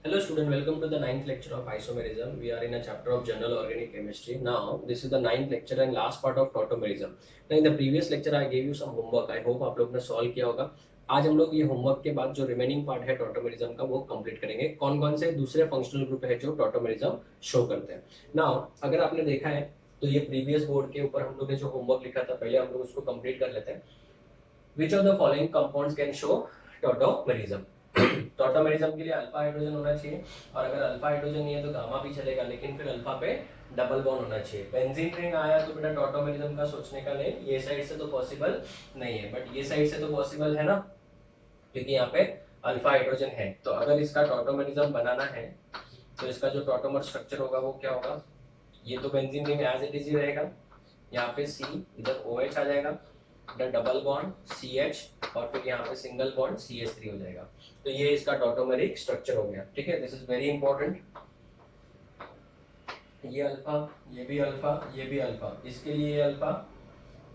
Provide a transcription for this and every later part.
Hello student, welcome to the ninth lecture of isomerism. We are in a chapter of general organic chemistry. Now, this is the ninth lecture and last part of tautomerism. Now, in the previous lecture, I gave you some homework. I hope आप लोग ने solve किया होगा. आज हम लोग ये homework के बाद जो रिमेनिंग पार्ट है टॉटोमेरिज्म का वो कंप्लीट करेंगे. कौन कौन से दूसरे फंक्शनल ग्रुप है जो टॉटोमेरिज्म शो करते हैं. नाउ अगर आपने देखा है तो ये प्रीवियस बोर्ड के ऊपर हम लोग ने जो होमवर्क लिखा था पहले हम लोग उसको कंप्लीट कर लेते हैं. Which of the following compounds can show tautomerism. Tautomerism के लिए अल्फा हाइड्रोजन होना चाहिए और अगर अल्फा हाइड्रोजन नहीं है तो गामा भी चलेगा, लेकिन फिर अल्फा पे डबल बॉन्ड होना चाहिए. बेंजीन रिंग आया तो बेटा टॉटोमेरिज्म का सोचने का नहीं, ये साइड से तो पॉसिबल नहीं है, बट ये साइड से तो पॉसिबल है ना, क्योंकि यहाँ पे अल्फा हाइड्रोजन है. तो अगर इसका टॉटोमेरिज्म बनाना है तो इसका जो टॉटोमर स्ट्रक्चर होगा वो क्या होगा. ये तो benzene ring as it is ही रहेगा, यहाँ पे सी इधर OH आ जाएगा, इधर डबल बॉन्ड CH और फिर यहाँ पे सिंगल बॉन्ड CH3 हो जाएगा. तो ये इसका टॉटोमेरिक स्ट्रक्चर हो गया. ठीक है, दिस इज वेरी इंपॉर्टेंट. ये अल्फा, ये भी अल्फा, ये भी अल्फा, इसके लिए ये अल्फा,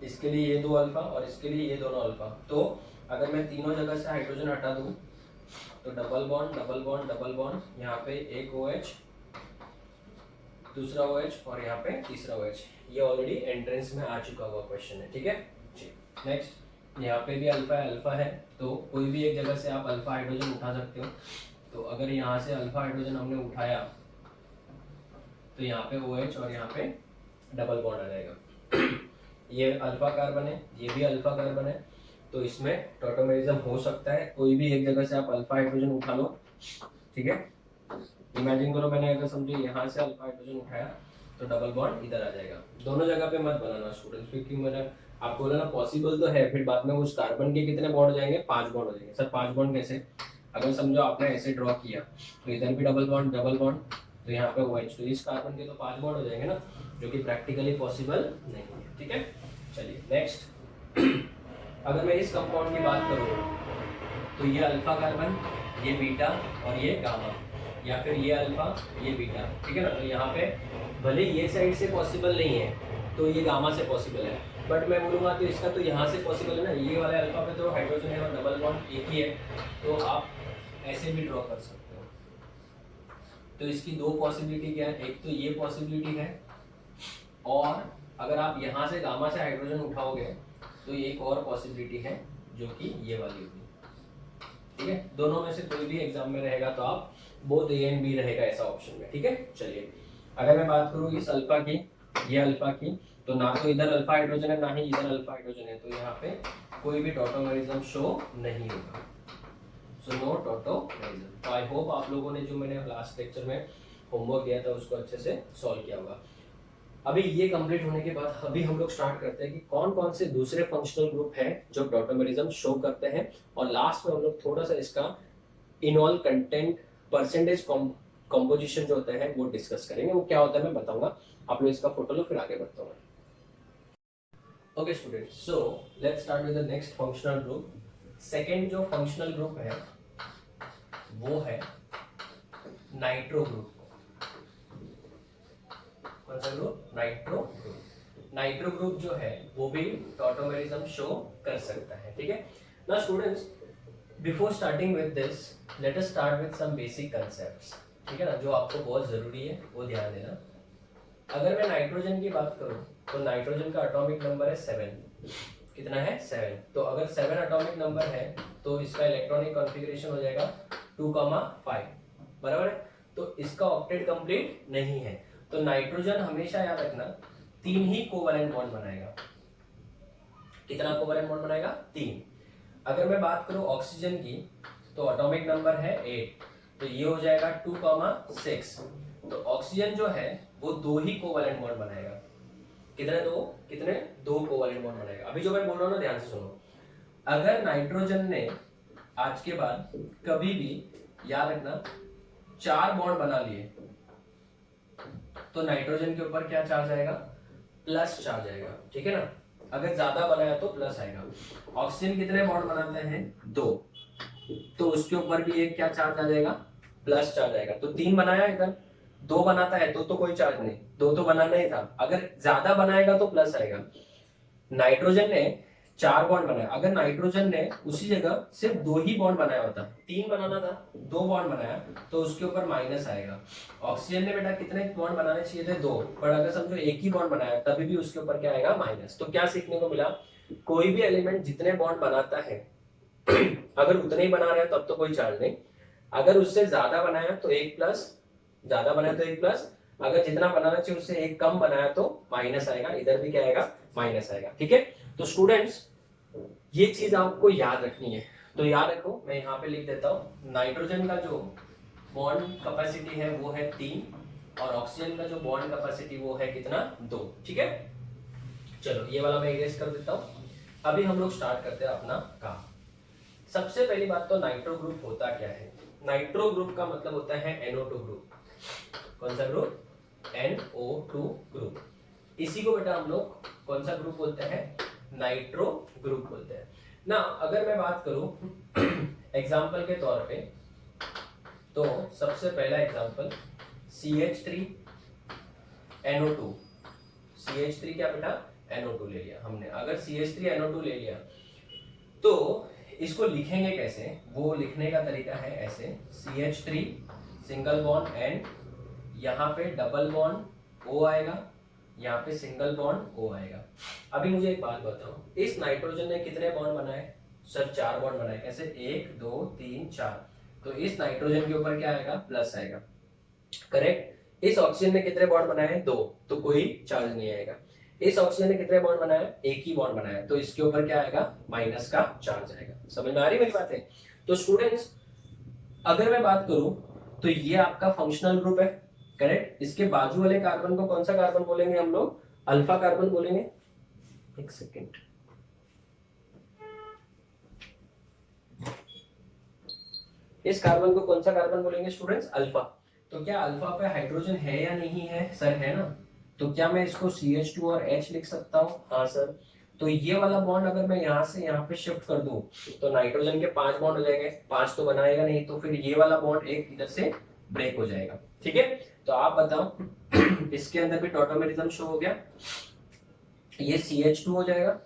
इसके लिए ये दो अल्फा और इसके लिए ये दोनों अल्फा. तो अगर मैं तीनों जगह से हाइड्रोजन हटा दूं तो double bond double bond double bond, यहाँ पे एक OH, दूसरा OH और यहाँ पे तीसरा OH. ये ऑलरेडी एंट्रेंस में आ चुका हुआ क्वेश्चन है. ठीक है, नेक्स्ट यहाँ पे भी अल्फा अल्फा है, तो कोई भी एक जगह से आप अल्फा हाइड्रोजन उठा सकते हो. तो अगर यहाँ से अल्फा हाइड्रोजन हमने उठाया तो यहाँ पे OH और यहाँ पे डबल बॉन्ड आ जाएगा. ये अल्फा कार्बन है, ये भी अल्फा कार्बन है, तो इसमें टॉटोमेरिज्म हो सकता है. कोई भी एक जगह से आप अल्फा हाइड्रोजन उठा लो. ठीक है, इमेजिन करो मैंने अगर समझो यहाँ से अल्फा हाइड्रोजन उठाया तो डबल बॉन्ड इधर आ जाएगा. दोनों जगह पे मत बनाना स्टूडेंट्स, क्योंकि मैंने आपको बोला ना पॉसिबल तो है, फिर बाद में उस कार्बन के कितने बॉन्ड हो जाएंगे, 5 बॉन्ड हो जाएंगे. सर 5 बॉन्ड कैसे. अगर समझो आपने ऐसे ड्रॉ किया तो इधर भी डबल बॉन्ड, तो यहाँ पे OH, तो इस कार्बन के तो 5 बॉन्ड हो जाएंगे ना, जो कि प्रैक्टिकली पॉसिबल नहीं है. ठीक है, चलिए नेक्स्ट. अगर मैं इस कंपाउंड की बात करूँ तो ये अल्फा कार्बन, ये बीटा और ये गामा, या फिर ये अल्फा ये बीटा. ठीक है ना, तो यहाँ पे भले ये साइड से पॉसिबल नहीं है तो ये गामा से पॉसिबल है, बट मैं बोलूँगा तो इसका तो यहाँ से पॉसिबल है ना. ये वाले अल्फा पे तो हाइड्रोजन है और डबल बॉन्ड एक ही है, तो आप ऐसे भी ड्रॉ कर सकते हो. तो इसकी दो पॉसिबिलिटी क्या है, एक तो ये पॉसिबिलिटी है, और अगर आप यहाँ से गामा से हाइड्रोजन उठाओगे तो एक और पॉसिबिलिटी है जो कि ये वाली होगी. ठीक है, दोनों में से कोई भी एग्जाम में रहेगा तो आप बोथ A एंड B रहेगा ऐसा ऑप्शन में. ठीक है, चलिए अगर मैं बात करूँ इस अल्फा की, ये अल्फा की, तो ना तो इधर अल्फा हाइड्रोजन है ना ही इधर अल्फा हाइड्रोजन है, तो यहाँ पे कोई भी टॉटोमेरिज्म शो नहीं होगा. So no tautomerism. तो आई होप आप लोगों ने जो मैंने लास्ट लेक्चर में होमवर्क दिया था उसको अच्छे से सॉल्व किया होगा. अभी ये कंप्लीट होने के बाद अभी हम लोग स्टार्ट करते हैं कि कौन कौन से दूसरे फंक्शनल ग्रुप हैं जो टॉटोमेरिज्म शो करते हैं, और लास्ट में हम लोग थोड़ा सा इसका इनऑल कंटेंट परसेंटेज कंपोजिशन जो होता है वो डिस्कस करेंगे. वो क्या होता है मैं बताऊंगा. आप लोग इसका फोटो लो फिर आगे बढ़ता हूँ. Okay students, so let's start with the next functional group. Second जो फंक्शनल ग्रुप है वो है नाइट्रो ग्रुप. कौन सा group, nitro group. Nitro group जो है वो भी टॉटोमेरिज्म शो कर सकता है. ठीक है, now students before starting with this let us start with some basic concepts. ठीक है ना, जो आपको बहुत जरूरी है वो ध्यान देना. अगर मैं नाइट्रोजन की बात करूं तो नाइट्रोजन का एटॉमिक नंबर है 7. कितना है, 7. तो अगर 7 एटॉमिक नंबर है तो इसका इलेक्ट्रॉनिक कॉन्फ़िगरेशन हो जाएगा 2,5. बराबर है, तो इसका ऑक्टेट कंप्लीट नहीं है. तो नाइट्रोजन हमेशा याद रखना 3 ही कोवैलेंट बॉन्ड बनाएगा. कितना कोवैलेंट बॉन्ड बनाएगा, 3. अगर मैं बात करूं ऑक्सीजन की तो एटॉमिक नंबर है 8, तो ये हो जाएगा 2,6. तो ऑक्सीजन जो है वो 2 ही कोवैलेंट बॉन्ड बनाएगा. कितने 2 कोवैलेंट बॉन्ड बनाएगा. अभी जो मैं बोल रहा हूं ना ध्यान से सुनो. अगर नाइट्रोजन ने आज के बाद कभी भी याद रखना 4 बॉन्ड बना लिए तो नाइट्रोजन के ऊपर क्या चार्ज आएगा, प्लस चार्ज आएगा. ठीक है ना, अगर ज्यादा बनाया तो प्लस आएगा. ऑक्सीजन कितने बॉन्ड बनाते हैं, 2, तो उसके ऊपर भी एक क्या चार्ज आ जाएगा, प्लस चार्ज आएगा. तो 3 बनाया, इधर 2 बनाता है तो कोई चार्ज नहीं, 2 तो बनाना ही था. अगर ज्यादा बनाएगा तो प्लस आएगा. नाइट्रोजन ने 4 बॉन्ड बनाया, अगर नाइट्रोजन ने उसी जगह सिर्फ 2 ही बॉन्ड बनाया होता, 3 बनाना था, 2 बॉन्ड बनाया, तो उसके ऊपर माइनस आएगा। ऑक्सीजन ने बेटा कितने बॉन्ड बनाने चाहिए थे? 2, पर अगर समझो 1 ही बॉन्ड बनाया तभी भी उसके ऊपर क्या आएगा? माइनस। तो क्या सीखने को मिला? कोई भी एलिमेंट जितने बॉन्ड बनाता है अगर उतने ही बना रहे हैं तब तो कोई चार्ज नहीं, अगर उससे ज्यादा बनाया तो 1 प्लस, ज्यादा बनाया तो 1 प्लस, अगर जितना बनाना चाहिए उससे 1 कम बनाया तो माइनस आएगा, इधर भी क्या आएगा? माइनस आएगा। ठीक है, तो स्टूडेंट्स ये चीज आपको याद रखनी है। तो याद रखो, मैं यहाँ पे लिख देता हूँ, नाइट्रोजन का जो बॉन्ड कैपेसिटी है वो है 3 और ऑक्सीजन का जो बॉन्ड कैपेसिटी वो है कितना? 2। ठीक है, चलो ये वाला मैं इरेज कर देता हूँ। अभी हम लोग स्टार्ट करते हैं अपना काम। सबसे पहली बात तो नाइट्रो ग्रुप होता क्या है? नाइट्रो ग्रुप का मतलब होता है NO2 ग्रुप। कौन सा ग्रुप? NO2 group. इसी को बेटा हम लोग कौन सा ग्रुप बोलते हैं? नाइट्रो ग्रुप बोलते हैं ना। अगर मैं बात करूं एग्जाम्पल के तौर पे, तो सबसे पहला एग्जाम्पल CH3 NO2, CH3 क्या बेटा? NO2 ले लिया हमने। अगर CH3 NO2 ले लिया तो इसको लिखेंगे कैसे? वो लिखने का तरीका है ऐसे, CH3 सिंगल बॉन्ड एंड यहाँ पे डबल बॉन्ड O आएगा, यहाँ पे सिंगल बॉन्ड O आएगा। अभी मुझे एक बात बताओ, इस नाइट्रोजन ने कितने बॉन्ड बनाए? सर 4 बॉन्ड बनाए। कैसे? 1 2 3 4। तो इस नाइट्रोजन के ऊपर क्या आएगा? प्लस आएगा, करेक्ट। इस ऑक्सीजन ने कितने बॉन्ड बनाए? 2, तो कोई चार्ज नहीं आएगा। इस ऑक्सीजन ने कितने बॉन्ड बनाया? 1 ही बॉन्ड बनाया, तो इसके ऊपर क्या आएगा? माइनस का चार्ज आएगा। समझ में आ रही मेरी बातें? तो स्टूडेंट्स अगर मैं बात करूं तो ये आपका फंक्शनल ग्रुप है, करेक्ट। इसके बाजू वाले कार्बन को कौन सा कार्बन बोलेंगे हम लोग? अल्फा कार्बन बोलेंगे। एक सेकेंड, इस कार्बन को कौन सा कार्बन बोलेंगे स्टूडेंट्स? अल्फा। तो क्या अल्फा पे हाइड्रोजन है या नहीं है? सर है ना। तो क्या मैं इसको CH2 और H लिख सकता हूँ? हाँ सर। तो ये वाला बॉन्ड अगर मैं यहाँ से यहाँ पे शिफ्ट कर दूं तो नाइट्रोजन के 5 बॉन्ड हो जाएंगे, 5 तो बनाएगा नहीं, तो फिर ये वाला बॉन्ड एक इधर से ब्रेक हो जाएगा। ठीक है, तो आप बताओ इसके अंदर भी टॉटोमेरिज्म शो हो गया, ये CH2 हो जाएगा,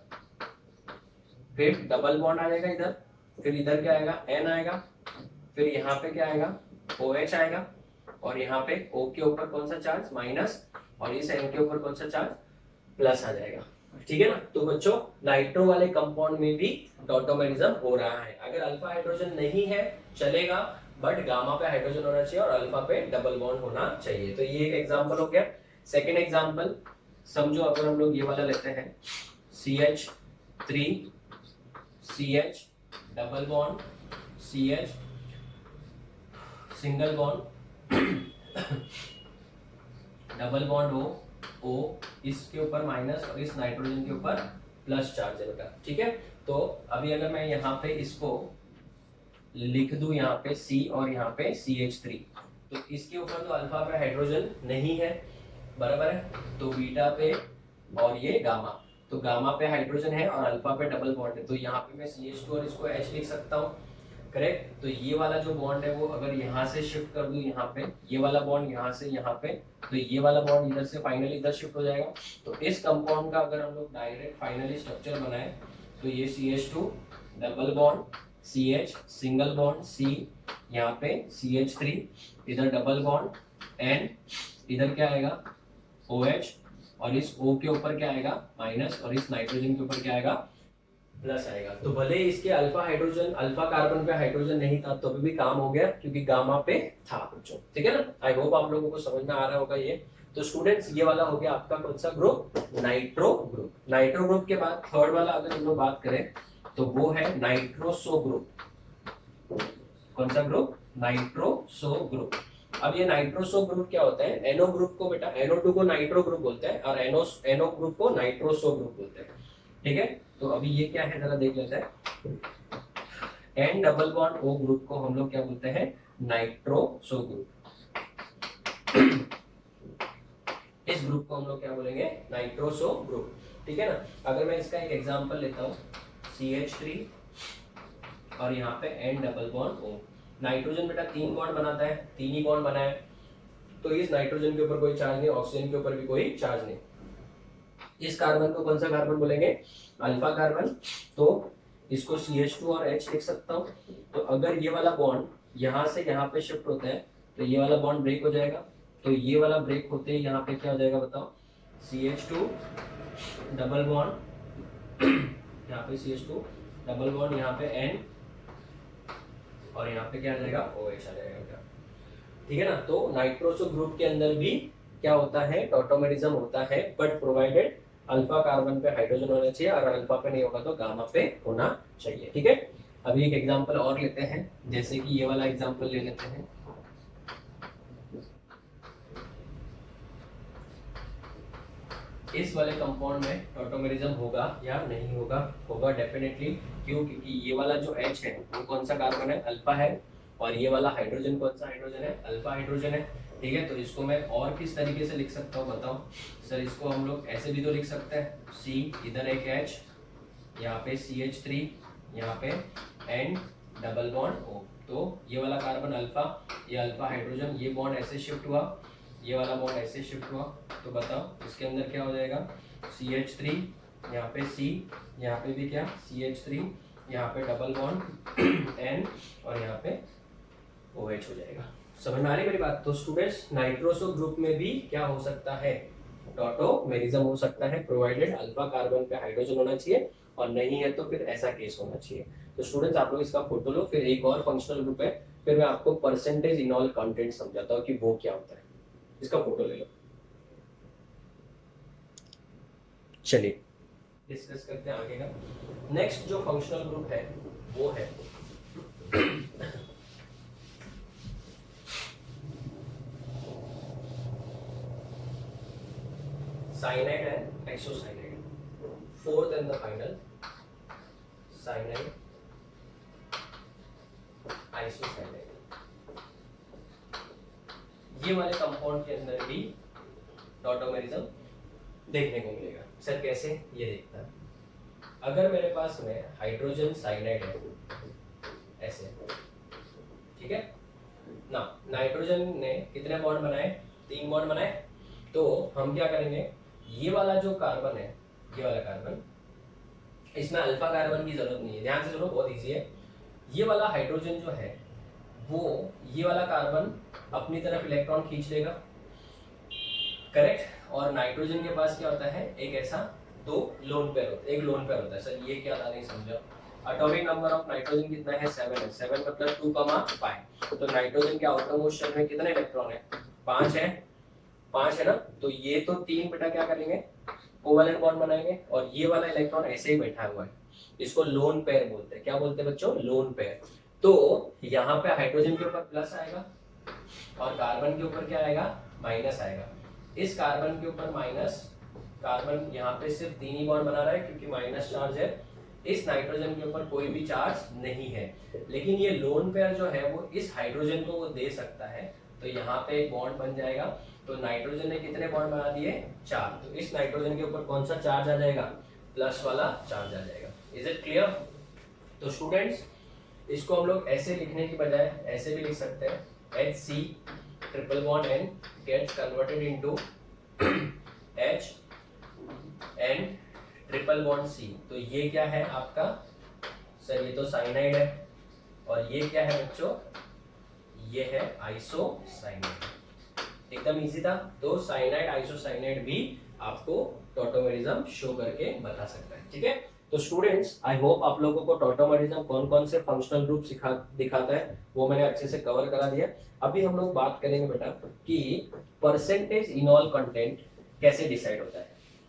फिर डबल बॉन्ड आ जाएगा इधर, फिर इधर क्या आएगा? N आएगा, फिर यहाँ पे क्या आएगा? OH आएगा, और यहाँ पे O के ऊपर कौन सा चार्ज? माइनस, और इस N के ऊपर कौन सा चार्ज? प्लस आ जाएगा। ठीक है ना। तो बच्चों नाइट्रो वाले कंपाउंड में भी टॉटोमेरिज्म हो रहा है। अगर अल्फा हाइड्रोजन नहीं है चलेगा, बट गामा पे हाइड्रोजन होना चाहिए और अल्फा पे डबल बॉन्ड होना चाहिए। तो ये एक एग्जांपल हो गया। सेकंड एग्जांपल समझो, अगर हम लोग ये वाला लेते हैं CH3 CH double bond CH single bond double bond O इसके ऊपर माइनस और इस नाइट्रोजन के ऊपर प्लस चार्ज है बेटा। ठीक है, तो अभी अगर मैं यहाँ पे इसको लिख दूं, यहाँ पे C और यहाँ पे CH3, तो इसके ऊपर तो अल्फा पे हाइड्रोजन नहीं है, बराबर है, तो बीटा पे और ये गामा, तो गामा पे हाइड्रोजन है और अल्फा पे डबल बॉन्ड है, तो यहाँ पे मैं CH2 और इसको H लिख सकता हूँ, करेक्ट। तो ये वाला जो बॉन्ड है वो अगर यहाँ से शिफ्ट कर दूं यहाँ पे, ये वाला बॉन्ड यहाँ से यहाँ पे, तो ये वाला बॉन्ड इधर से फाइनली इधर शिफ्ट हो जाएगा। तो इस कंपाउंड का अगर हम लोग डायरेक्ट फाइनली स्ट्रक्चर बनाए तो ये CH2 double bond CH single bond C, यहाँ पे CH3, इधर डबल बॉन्ड N, इधर क्या आएगा? OH, और इस O के ऊपर क्या आएगा? माइनस, और इस नाइट्रोजन के ऊपर क्या आएगा? प्लस आएगा। तो भले इसके अल्फा हाइड्रोजन, अल्फा कार्बन पे हाइड्रोजन नहीं था तो भी काम हो गया क्योंकि गामा पे था बच्चों। ठीक है ना। आई होप आप लोगों को समझ में आ रहा होगा ये। तो स्टूडेंट्स ये वाला हो गया आपका कौन सा group? Nitro group. Nitro group के बाद थर्ड वाला अगर हम लोग बात करें तो वो है नाइट्रोसो ग्रुप। कौन सा ग्रुप? Nitroso group. अब ये नाइट्रोसो ग्रुप क्या होता है? एनओ ग्रुप को बेटा, NO2 को नाइट्रो ग्रुप बोलते हैं और NO ग्रुप को नाइट्रोसो ग्रुप बोलते हैं। ठीक है, तो अभी ये क्या है जरा देख लेते हैं। N double bond O group को हम लोग क्या बोलते हैं? Nitroso group. इस ग्रुप को हम लोग क्या बोलेंगे? Nitroso group. ठीक है ना। अगर मैं इसका एक एग्जांपल लेता हूँ CH3 और यहाँ पे N double bond O। Nitrogen बेटा 3 बॉन्ड बनाता है, 3 ही बॉन्ड बनाया है, तो इस नाइट्रोजन के ऊपर कोई चार्ज नहीं, ऑक्सीजन के ऊपर भी कोई चार्ज नहीं। इस कार्बन को कौन सा कार्बन बोलेंगे? Alpha carbon. तो इसको CH2 और H लिख सकता हूँ। तो अगर ये वाला बॉन्ड यहाँ से यहाँ पे शिफ्ट होता है तो ये वाला बॉन्ड ब्रेक हो जाएगा। तो ये वाला ब्रेक होते ही यहाँ पे क्या हो जाएगा बताओ? CH2 डबल बॉन्ड, यहाँ पे CH2 डबल बॉन्ड, यहाँ पे N और यहाँ पे क्या आ जाएगा? OH आ जाएगा। ठीक है ना? तो नाइट्रोसो ग्रुप के अंदर भी क्या होता है? टॉटोमेरिज्म होता है, बट प्रोवाइडेड अल्फा कार्बन पे हाइड्रोजन होना चाहिए और अल्फा पे नहीं होगा तो गामा पे होना चाहिए। ठीक है, अभी एक एग्जांपल और लेते हैं, जैसे कि ये वाला एग्जांपल ले लेते हैं। इस वाले कंपाउंड में टॉटोमेरिज्म होगा या नहीं होगा? होगा डेफिनेटली। क्यों? क्योंकि ये वाला जो H है वो कौन सा कार्बन है? अल्फा है। और ये वाला हाइड्रोजन कौन सा हाइड्रोजन है? अल्फा हाइड्रोजन है। ठीक है, तो इसको मैं और किस तरीके से लिख सकता हूँ बताओ? सर इसको हम लोग ऐसे भी तो लिख सकते हैं, C इधर एक H, यहाँ पे CH3, यहाँ पे N डबल बॉन्ड O। तो ये वाला कार्बन अल्फा, ये अल्फा हाइड्रोजन, ये बॉन्ड ऐसे शिफ्ट हुआ, ये वाला बॉन्ड ऐसे शिफ्ट हुआ। तो बताओ इसके अंदर क्या हो जाएगा? CH3, यहाँ पे C, यहाँ पे भी क्या? CH3, यहाँ पे डबल बॉन्ड N और यहाँ पे OH हो जाएगा। समझ में आ रही मेरी बात? तो स्टूडेंट्स, नाइट्रोसो ग्रुप में भी क्या हो सकता है? टॉटोमेरिज्म हो सकता है, प्रोवाइडेड अल्फा कार्बन पे हाइड्रोजन होना चाहिए, और नहीं है तो फिर ऐसा केस होना चाहिए। तो स्टूडेंट्स आप लोग इसका फोटो लो। फिर एक और फंक्शनल ग्रुप है, फिर मैं आपको परसेंटेज इनॉल कंटेंट समझाता हूँ कि वो क्या होता है। इसका फोटो ले लो। चलिए डिस्कस करते हैं आगे का। नेक्स्ट जो फंक्शनल ग्रुप है वो है cyanide and isocyanide. Fourth and the final, cyanide isocyanide. ये वाले कंपाउंड के अंदर भी टॉटोमेरिज्म देखने को मिलेगा। सर कैसे? ये देखता है, अगर मेरे पास में हाइड्रोजन साइनाइड है ऐसे, ठीक है ना, नाइट्रोजन ने कितने बॉन्ड बनाए? 3 बॉन्ड बनाए। तो हम क्या करेंगे, ये वाला जो कार्बन है, ये वाला कार्बन, इसमें अल्फा कार्बन की जरूरत नहीं है, ध्यान से सुनो, बहुत इजी है। ये वाला हाइड्रोजन जो है वो ये वाला कार्बन अपनी तरफ इलेक्ट्रॉन खींच लेगा, करेक्ट। और नाइट्रोजन के पास क्या होता है? एक ऐसा दो लोन पेयर होता है, एक लोन पेयर होता है। सर ये क्या था, नहीं समझा। एटॉमिक नंबर ऑफ नाइट्रोजन कितना है? 7 है। 7 मतलब 2,5। तो नाइट्रोजन के आउटरमोस्ट शेल में कितने इलेक्ट्रॉन है? 5 है। 5 है ना, तो ये तो 3 बेटा क्या करेंगे? कोवेलेंट बॉन्ड बनाएंगे। और ये वाला इलेक्ट्रॉन ऐसे ही बैठा हुआ है, इसको लोन पेयर बोलते हैं। क्या बोलते हैं बच्चों? Lone pair. तो यहाँ पे हाइड्रोजन के ऊपर प्लस आएगा और कार्बन के ऊपर क्या आएगा? माइनस आएगा। इस कार्बन के ऊपर माइनस, कार्बन यहाँ पे सिर्फ 3 ही बॉन्ड बना रहा है क्योंकि माइनस चार्ज है। इस नाइट्रोजन के ऊपर कोई भी चार्ज नहीं है, लेकिन ये लोन पेयर जो है वो इस हाइड्रोजन को वो दे सकता है। तो यहाँ पे एक बॉन्ड बन जाएगा। तो नाइट्रोजन ने कितने बॉन्ड बना दिए? 4। तो इस नाइट्रोजन के ऊपर कौन सा चार्ज आ जाएगा? प्लस वाला चार्ज आ जाएगा। Is it clear? तो स्टूडेंट्स, इसको हम लोग ऐसे लिखने की बजाय ऐसे भी लिख सकते हैं, HC triple bond N gets converted into H N triple bond C। तो ये क्या है आपका? सर ये तो साइनाइड है। और ये क्या है बच्चों? ये है आइसोसाइनाइड। एकदम इजी था। तो साइनाइड आइसोसाइनाइड भी आपको टॉटोमेरिज्म शो करके बता सकता है। ठीक है, तो स्टूडेंट्स, आई होप आप लोगों को टॉटोमेरिज्म कौन कौन से फंक्शनल ग्रुप दिखाता है वो मैंने अच्छे से कवर करा दिया। अभी हम लोग बात करेंगे बेटा कि परसेंटेज इनॉल कंटेंट कैसे डिसाइड होता है।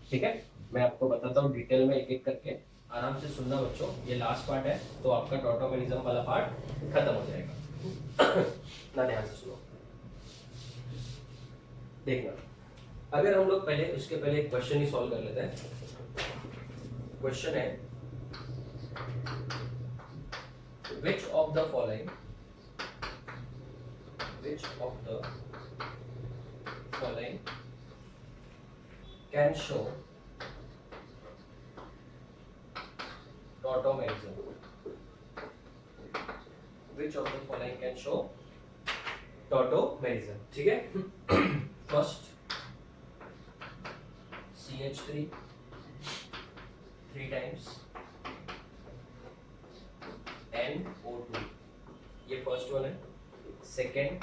ठीक है, मैं आपको बताता हूँ डिटेल में एक एक करके। आराम से सुनना बच्चों, ये लास्ट पार्ट है तो आपका टॉटोमेरिज्म वाला पार्ट खत्म हो जाएगा। ना ध्यान से सुनो, देखना। अगर हम लोग पहले उसके पहले एक क्वेश्चन ही सॉल्व कर लेते हैं। क्वेश्चन है, which of the following can show tautomerism? Which of the following can show tautomerism? ठीक है, फर्स्ट CH3 3 टाइम्स NO2, ये फर्स्ट वन है। Second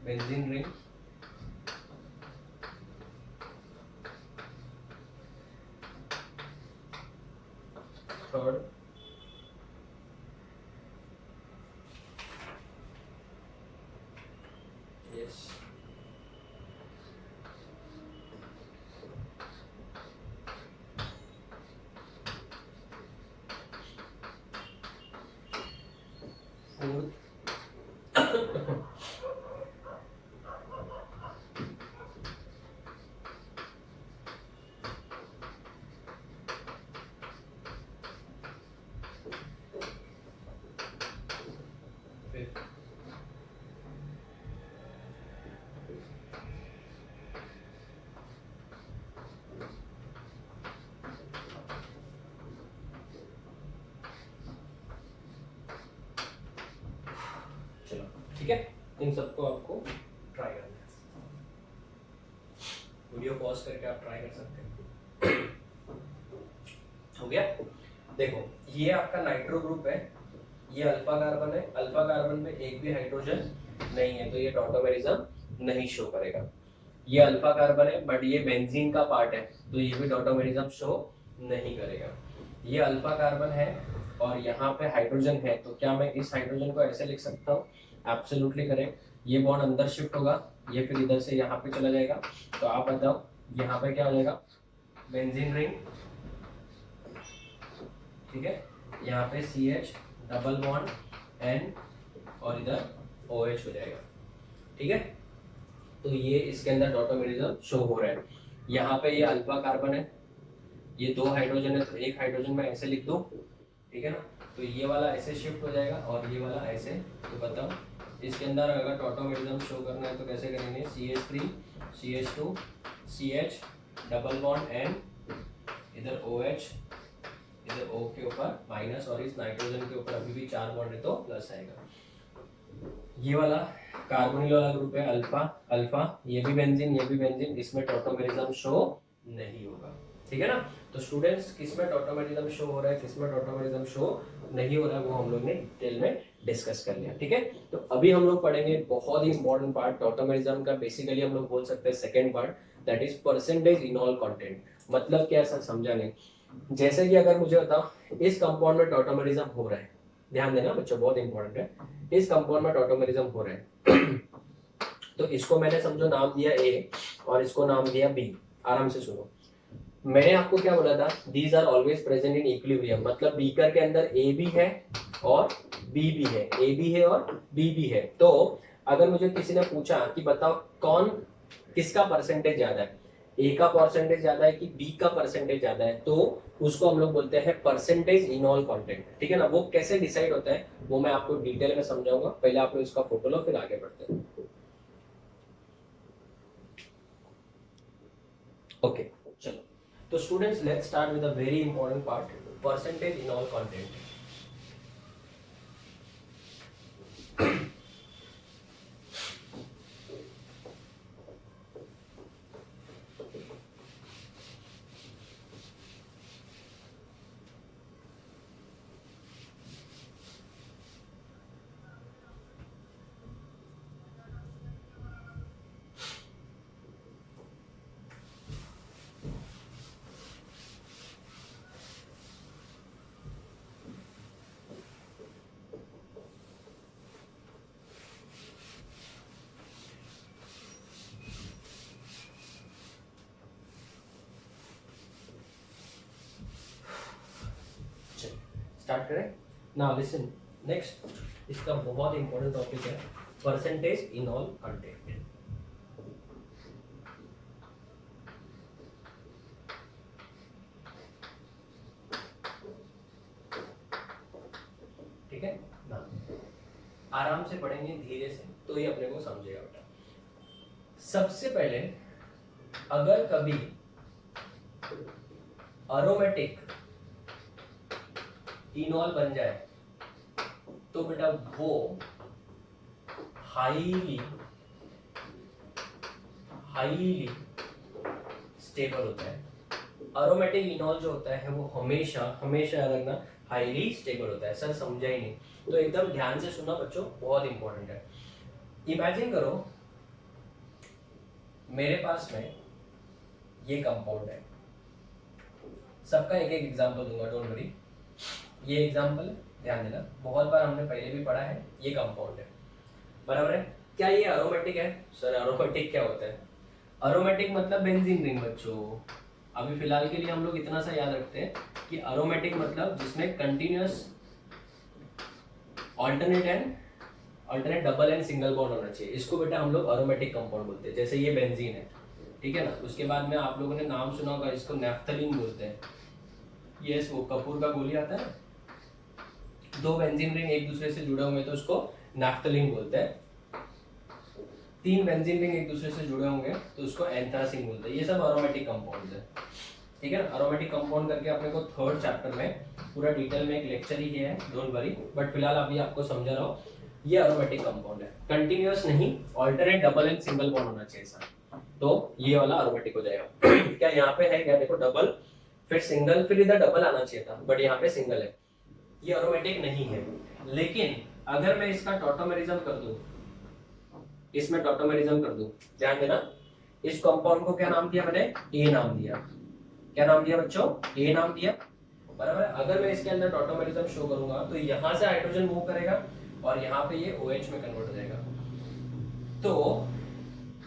benzene ring, third yes fourth चलो ठीक है, इन सबको आपको ट्राई करना है। वीडियो पॉज करके आप ट्राई कर सकते हैं। हो गया? देखो ये आपका नाइट्रो ग्रुप है, ये अल्फा कार्बन है, अल्फा कार्बन में एक भी हाइड्रोजन नहीं है तो ये डॉटोमेरिज्म नहीं शो करेगा। ये अल्फा कार्बन है बट ये बेंजीन का पार्ट है तो ये भी डॉटोमेरिज्म शो नहीं करेगा। ये अल्फा कार्बन है और यहाँ पे हाइड्रोजन है तो क्या मैं इस हाइड्रोजन को ऐसे लिख सकता हूँ? Absolutely correct. ये बॉन्ड अंदर शिफ्ट होगा, ये फिर इधर से यहाँ पे चला जाएगा, तो आप बताओ यहाँ पे क्या हो जाएगा? बेंजीन रिंग, ठीक है, यहाँ पे CH डबल बॉन्ड N और इधर OH हो जाएगा, ठीक है। तो ये इसके अंदर डॉटोमेरिज्म शो हो रहा है। यहाँ पे ये अल्फा कार्बन है, ये 2 हाइड्रोजन है तो एक हाइड्रोजन में ऐसे लिख दो, ठीक है ना। तो ये वाला ऐसे शिफ्ट हो जाएगा और ये वाला ऐसे। तो बताओ इसके अंदर अगर डॉटोमेरिज्म शो करना है तो कैसे करेंगे? CH3 CH2 CH double bond N, इधर OH, इधर O के ऊपर माइनस और इस नाइट्रोजन के ऊपर अभी भी 4 बॉन्ड है तो प्लस आएगा। ये वाला कार्बोनिल वाला ग्रुप है अल्फा, अल्फा ये भी बेंजीन, ये भी बेंजीन, इसमें डॉटोमेरिज्म शो नहीं होगा, ठीक है ना। तो स्टूडेंट्स किसमें डॉटोमेरिज्म शो हो रहा है, किसमें डॉटोमेरिज्म शो नहीं हो रहा है वो हम लोग ने डिटेल में डिस्कस कर लिया, ठीक है। तो अभी हम लोग पढ़ेंगे बहुत ही इंपॉर्टेंट पार्ट डॉटोमेरिज्म का, बेसिकली हम लोग बोल सकते हैं second part, that is percentage इनॉल content. मतलब क्या, ऐसा समझा नहीं। जैसे कि अगर मुझे बताओ इस कंपाउंड में डॉटोमेरिज्म हो रहा है, ध्यान देना बच्चों बहुत इंपॉर्टेंट है, इस कंपाउंड में डॉटोमेरिज्म हो रहा है तो इसको मैंने समझो नाम दिया A और इसको नाम दिया B। आराम से सुनो, मैंने आपको क्या बोला था? These are always present in equilibrium, मतलब बीकर के अंदर A भी है और B भी है, A भी है और B भी है। तो अगर मुझे किसी ने पूछा कि बताओ कौन किसका परसेंटेज ज्यादा है, A का परसेंटेज ज्यादा है कि B का परसेंटेज ज्यादा है, तो उसको हम लोग बोलते हैं परसेंटेज इनॉल कंटेंट, ठीक है ना। वो कैसे डिसाइड होता है वो मैं आपको डिटेल में समझाऊंगा, पहले आप लोग इसका फोटो लो फिर आगे बढ़ते हैं। ओके चलो, तो students let's start with a very important part, percentage इनॉल content. Start करें। नाउ लिसन, नेक्स्ट इसका बहुत इंपॉर्टेंट टॉपिक है परसेंटेज इनॉल कंटेंट। ठीक है ना, आराम से पढ़ेंगे धीरे से तो ये अपने को समझेगा बेटा। सबसे पहले अगर कभी अरोमेटिक इनॉल बन जाए तो बेटा वो हाईली हाईली स्टेबल होता है। एरोमेटिक इनॉल जो होता है वो हमेशा हमेशा याद रखना हाईली स्टेबल होता है। सर समझा ही नहीं, तो एकदम ध्यान से सुनना बच्चों, बहुत इंपॉर्टेंट है। इमेजिन करो मेरे पास में ये कंपाउंड है, सबका एक एक एग्जांपल दूंगा, डोंट वरी। ये एग्जांपल ध्यान देना, बहुत बार हमने पहले भी पढ़ा है। ये कंपाउंड है, बराबर है। क्या ये एरोमेटिक है? सर एरोमेटिक क्या होता है? एरोमेटिक मतलब बेंजीन रिंग बच्चों। अभी फिलहाल के लिए हम लोग इतना सा याद रखते हैं कि एरोमेटिक मतलब जिसमें continuous alternate double and single bond होना चाहिए, इसको बेटा हम लोग एरोमेटिक कंपाउंड बोलते हैं। जैसे ये बेंजीन है, ठीक है ना। उसके बाद में आप लोगों ने नाम सुना होगा, इसको नैफ्थलीन बोलते हैं। ये वो कपूर का गोली आता है, दो बेंजीन रिंग एक दूसरे से जुड़े होंगे तो उसको नैफ्थलीन बोलते हैं। तीन बेंजीन रिंग एक दूसरे से जुड़े होंगे तो उसको एंथ्रासीन बोलते हैं। ये सब एरोमेटिक कंपाउंड्स है, ठीक है ना। एरोमेटिक कंपाउंड करके अपने को थर्ड चैप्टर में पूरा डिटेल में एक लेक्चर ही है, डोंट वरी। बट फिलहाल अभी आपको समझा रहा हूँ, ये एरोमेटिक कंपाउंड है। कंटिन्यूअस नहीं, alternate double and single bond होना चाहिए सर, तो ये वाला एरोमेटिक हो जाएगा। क्या यहाँ पे है? क्या देखो, डबल फिर सिंगल, फिर इधर डबल आना चाहिए था बट यहाँ पे सिंगल है, ये एरोमेटिक नहीं है। लेकिन अगर मैं इसका टॉटोमेरिज्म कर दूं, इसमें टॉटोमेरिज्म कर दूं, ध्यान देना, इस कंपाउंड को क्या नाम दिया मैंने? ए नाम दिया। क्या नाम दिया बच्चों? ए नाम दिया, बराबर है। अगर मैं इसके अंदर टॉटोमेरिज्म शो करूंगा तो यहाँ से हाइड्रोजन मूव करेगा और यहाँ पे ये OH में कन्वर्ट हो जाएगा। तो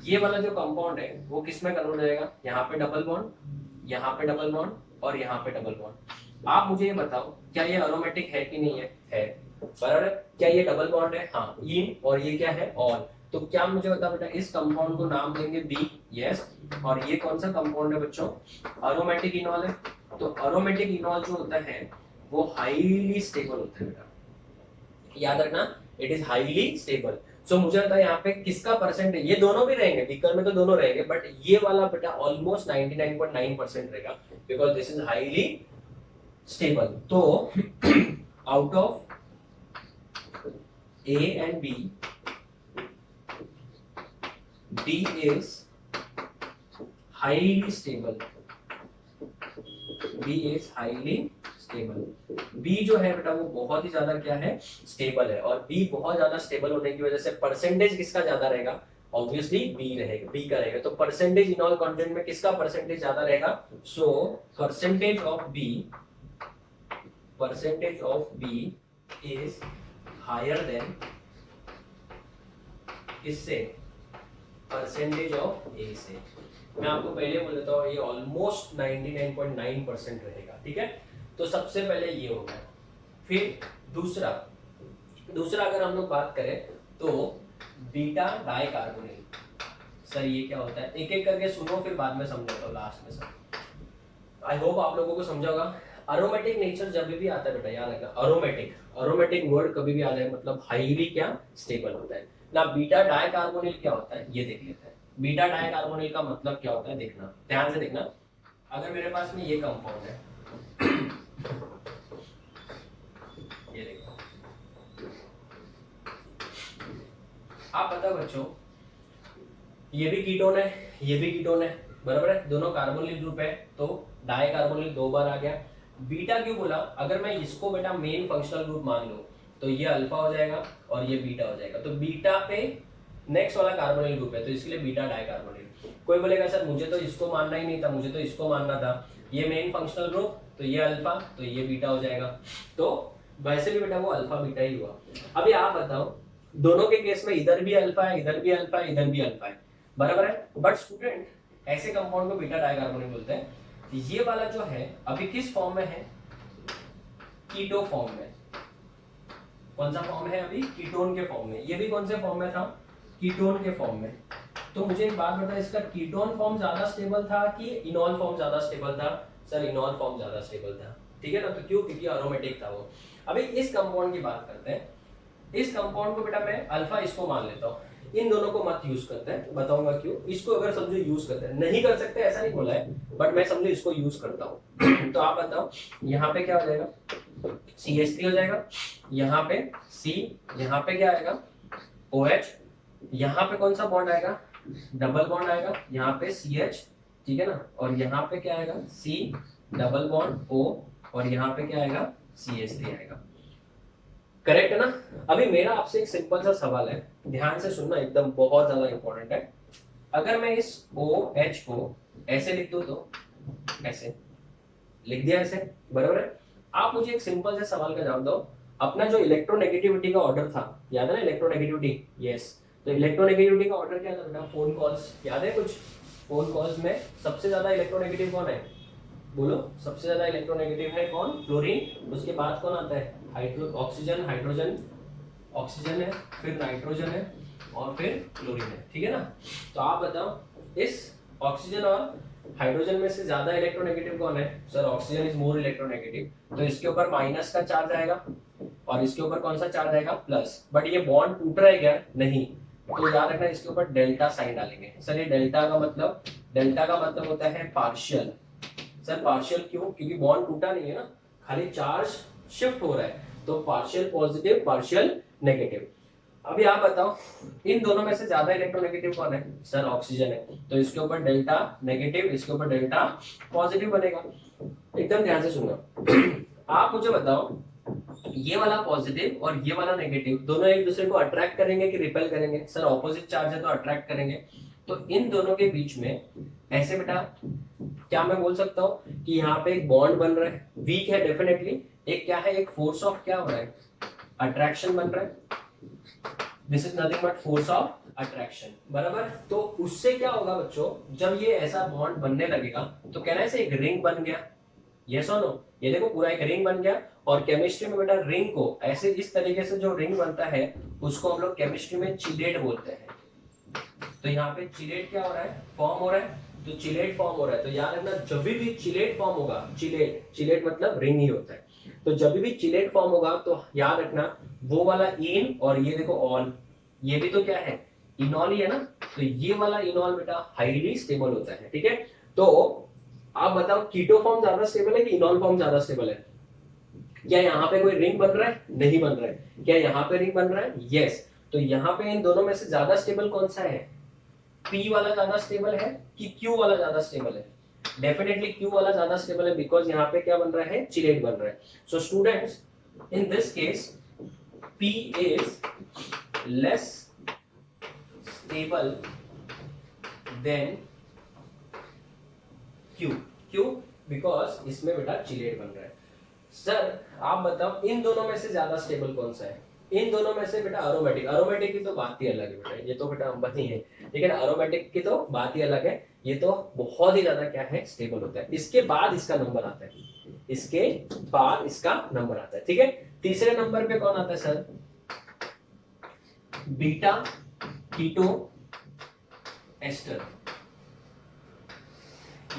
ये वाला जो कंपाउंड है वो किस में कन्वर्ट हो जाएगा? यहाँ पे डबल बॉन्ड, यहाँ पे डबल बॉन्ड और यहाँ पे डबल बॉन्ड। आप मुझे ये बताओ, क्या ये एरोमेटिक है कि नहीं है? है, बराबर है। क्या ये डबल बॉन्ड है? हाँ, इन, और ये क्या है? ऑल। तो क्या मुझे बता बेटा, इस कंपाउंड को नाम देंगे बी, यस। और ये कौन सा कंपाउंड है बच्चों? एरोमेटिक इनॉल है। तो एरोमेटिक इनॉल जो होता है वो हाईली स्टेबल होता है बेटा, याद रखना, इट इज हाईली स्टेबल। सो मुझे लगता है यहाँ पे किसका परसेंटेज, ये दोनों भी रहेंगे, बीकर में तो दोनों रहेंगे, बट ये वाला बेटा ऑलमोस्ट 99.9% रहेगा, because this is highly stable. तो out of A and B, D is highly stable. B is highly stable. B जो है बेटा वो बहुत ही ज्यादा क्या है? स्टेबल है। और B बहुत ज्यादा स्टेबल होने की वजह से परसेंटेज किसका ज्यादा रहेगा? ऑब्वियसली B रहेगा, B का रहेगा। तो परसेंटेज इनॉल कंटेंट में किसका परसेंटेज ज्यादा रहेगा? So percentage of B is higher than इससे परसेंटेज ऑफ A से। मैं आपको पहले बोल देता हूँ, ये ऑलमोस्ट 99.9% रहेगा, ठीक है। तो सबसे पहले ये हो गया। फिर दूसरा अगर हम लोग बात करें तो बीटा डाइकार्बोनिल। सर ये क्या होता है? एक एक करके सुनो, फिर बाद में समझाता हूँ लास्ट में सर। आई होप आप लोगों को समझा होगा। एरोमेटिक नेचर जब भी आता है बेटा, याद रखना, एरोमेटिक वर्ड कभी भी आता है मतलब हाईली क्या? स्टेबल होता है ना। बीटा डाइकार्बोनिल क्या होता है ये देख लेते हैं। बीटा डाइकार्बोनिल का मतलब क्या होता है देखना, ध्यान से देखना। अगर मेरे पास में ये कंपाउंड है, ये देखो, आप बताओ बच्चों, ये भी कीटोन है, ये भी कीटोन है, बराबर है। दोनों कार्बोनिल ग्रुप है, तो डाइकार्बोनिल 2 बार आ गया। बीटा क्यों बोला? अगर मैं इसको बेटा मेन फंक्शनल ग्रुप मान लूं तो ये अल्फा हो जाएगा और ये बीटा हो जाएगा। तो बीटा पे नेक्स्ट वाला कार्बोनिल ग्रुप है, तो इसके लिए बीटा डाइकार्बोनिल। कोई बोलेगा सर मुझे तो इसको मानना ही नहीं था, मुझे तो इसको मानना था, ये मेन फंक्शनल ग्रुप, तो ये अल्फा, तो ये बीटा हो जाएगा। तो वैसे भी बेटा वो अल्फा बीटा ही हुआ। अभी आप बताओ, दोनों के केस में इधर भी अल्फा है, इधर भी अल्फा है, इधर भी अल्फा है, बराबर है। बट स्टूडेंट, ऐसे कंपाउंड को बीटा डाइकार्बोनिल बोलते हैं। ये वाला जो है अभी किस फॉर्म में है? कीटो फॉर्म में। कौन सा फॉर्म है अभी? कीटोन के फॉर्म में। ये भी कौन से फॉर्म में था? कीटोन के फॉर्म में। तो मुझे एक बात बता, इसका कीटोन फॉर्म ज्यादा स्टेबल था कि इनॉल फॉर्म ज्यादा स्टेबल था? सर इनॉल फॉर्म ज्यादा स्टेबल था, ठीक है ना। तो क्यों? क्योंकि एरोमेटिक था वो। अभी इस कंपाउंड की बात करते हैं। इस कंपाउंड को बेटा मैं अल्फा इसको मान लेता हूँ, इन दोनों को मत यूज करते हैं, बताऊंगा क्यों। इसको अगर समझो यूज करते हैं, नहीं कर सकते ऐसा नहीं बोला है, बट मैं समझो इसको यूज करता हूँ। तो आप बताओ यहाँ पे क्या हो जाएगा? CH3 हो जाएगा, यहाँ पे C, यहाँ पे क्या आएगा? OH, यहाँ पे कौन सा बॉन्ड आएगा? डबल बॉन्ड आएगा, यहाँ पे CH, ठीक है ना, और यहाँ पे क्या आएगा C डबल बॉन्ड O, और यहाँ पे क्या आएगा CH3 आएगा। करेक्ट है ना। अभी मेरा आपसे एक सिंपल सा सवाल है, ध्यान से सुनना, एकदम बहुत ज्यादा इंपॉर्टेंट है। अगर मैं इस OH को ऐसे लिख दूं तो ऐसे लिख दिया ऐसे, बराबर है। आप मुझे एक सिंपल से सवाल का जवाब दो, अपना जो इलेक्ट्रोनेगेटिविटी का ऑर्डर था, याद है ना इलेक्ट्रोनेगेटिविटी, यस, तो इलेक्ट्रोनेगेटिविटी का ऑर्डर क्या था बेटा, फोन कॉल्स, याद है कुछ, फोन कॉल्स में सबसे ज्यादा इलेक्ट्रोनेगेटिव कौन है, बोलो, सबसे ज्यादा इलेक्ट्रोनेगेटिव है कौन, क्लोरीन, उसके बाद कौन आता है ऑक्सीजन, हाइड्रोजन, ऑक्सीजन है, फिर नाइट्रोजन है, और फिर क्लोरीन है, ठीक है ना। तो आप बताओ इस ऑक्सीजन और हाइड्रोजन में से ज्यादा इलेक्ट्रोनेगेटिव कौन है, sir oxygen is more electronegative, तो इसके ऊपर माइनस का चार्ज आएगा और इसके ऊपर कौन सा चार्ज आएगा, प्लस, बट ये बॉन्ड टूट रहा है क्या, नहीं, तो याद रखना इसके ऊपर डेल्टा साइन डालेंगे। सर ये डेल्टा का मतलब होता है पार्शियल, सर पार्शियल क्यों, क्योंकि बॉन्ड टूटा नहीं है ना, खाली चार्ज शिफ्ट हो रहा है, तो पार्शियल पॉजिटिव पार्शियल नेगेटिव। अभी आप बताओ इन दोनों में से ज्यादा इलेक्ट्रोनेगेटिव कौन है, सर ऑक्सीजन है, तो इसके ऊपर डेल्टा नेगेटिव, इसके ऊपर डेल्टा पॉजिटिव बनेगा। एकदम ध्यान से सुनना। आप मुझे बताओ ये वाला पॉजिटिव और ये वाला नेगेटिव दोनों एक दूसरे को अट्रैक्ट करेंगे कि रिपेल करेंगे, सर ऑपोजिट चार्ज है तो अट्रैक्ट करेंगे, तो इन दोनों के बीच में ऐसे बेटा क्या मैं बोल सकता हूँ कि यहाँ पे एक बॉन्ड बन रहा है, वीक है डेफिनेटली, एक क्या है, एक फोर्स ऑफ क्या हो रहा है, अट्रैक्शन बन रहा है, this is nothing but force of attraction, बराबर। तो उससे क्या होगा बच्चों, जब ये ऐसा बॉन्ड बनने लगेगा तो कहना है एक रिंग बन गया, यस और नो, ये देखो पूरा एक रिंग बन गया। और केमिस्ट्री में बेटा रिंग को ऐसे इस तरीके से जो रिंग बनता है उसको हम लोग केमिस्ट्री में चिलेट बोलते हैं। तो यहाँ पे चिलेट क्या हो रहा है, फॉर्म हो रहा है, तो चिलेट फॉर्म हो रहा है, तो याद रखना जब भी चिलेट फॉर्म होगा, चिलेट मतलब रिंग ही होता है, तो जब भी चिलेट फॉर्म होगा तो याद रखना वो वाला इन, और ये देखो ऑल, ये भी तो क्या है, इनॉल ही है ना, तो ये वाला इनॉल बेटा हाईली स्टेबल होता है, ठीक है। तो आप बताओ कीटो फॉर्म ज्यादा स्टेबल है कि इनॉल फॉर्म ज्यादा स्टेबल है, क्या यहाँ पे कोई रिंग बन रहा है, नहीं बन रहा है, क्या यहाँ पे रिंग बन रहा है, यस, तो यहाँ पे इन दोनों में से ज्यादा स्टेबल कौन सा है, P वाला ज्यादा स्टेबल है कि Q वाला ज्यादा स्टेबल है, डेफिनेटली Q वाला ज्यादा स्टेबल है, बिकॉज यहाँ पे क्या बन रहा है, चिलेट बन रहा है। So students in this case P is less stable then Q, क्यों, बिकॉज इसमें बेटा चिलेट बन रहा है। सर आप बताओ इन दोनों में से ज्यादा स्टेबल कौन सा है, इन दोनों में से बेटा एरोमेटिक की तो बात ही अलग है बेटा, ये तो बेटा अंबानी है, ठीक है ना, एरोमेटिक की तो बात ही अलग है, ये तो बहुत ही ज्यादा क्या है, स्टेबल होता है, इसके बाद इसका नंबर आता है, इसके बाद इसका नंबर आता है, ठीक है। तीसरे नंबर पे कौन आता है सर, बीटा कीटो एस्टर,